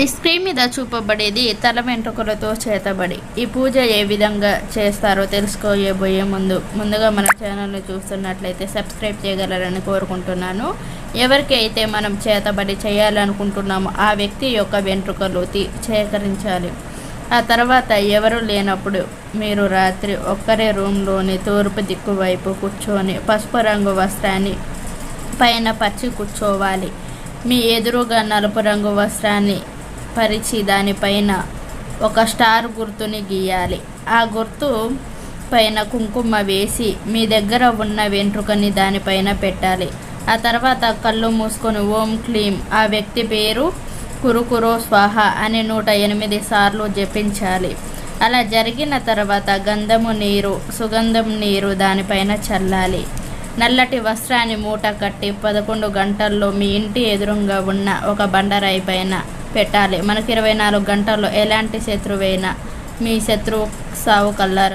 ఈ స్క్రీన్ మీద చూపబడేది తల వెంట్రుకలతో చేతబడి. ఈ పూజ ఏ విధంగా చేస్తారో తెలుసుకోబోయే ముందుగా మన ఛానల్ని చూస్తున్నట్లయితే సబ్స్క్రైబ్ చేయగలరని కోరుకుంటున్నాను. ఎవరికి అయితే మనం చేతబడి చేయాలనుకుంటున్నామో ఆ వ్యక్తి యొక్క వెంట్రుకలు సేకరించాలి. ఆ తర్వాత ఎవరు లేనప్పుడు మీరు రాత్రి ఒక్కరే రూమ్లోని తూర్పు దిక్కు వైపు కూర్చొని పసుపు రంగు వస్త్రాన్ని పైన పరిచి కూర్చోవాలి. మీ ఎదురుగా నలుపు రంగు వస్త్రాన్ని పరిచి దానిపైన ఒక స్టార్ గుర్తుని గీయాలి. ఆ గుర్తు పైన కుంకుమ వేసి మీ దగ్గర ఉన్న వెంట్రుకని దానిపైన పెట్టాలి. ఆ తర్వాత కళ్ళు మూసుకొని ఓం క్లీం ఆ వ్యక్తి పేరు కురుకురో స్వాహ అని 108 సార్లు జపించాలి. అలా జరిగిన తర్వాత గంధము నీరు, సుగంధం నీరు దానిపైన చల్లాలి. నల్లటి వస్త్రాన్ని మూట కట్టి 11 గంటల్లో మీ ఇంటి ఎదురుగా ఉన్న ఒక బండరాయి పైన పెట్టాలి. మనకి 24 గంటల్లో ఎలాంటి శత్రువైనా మీ శత్రువు సావు కల్లారు.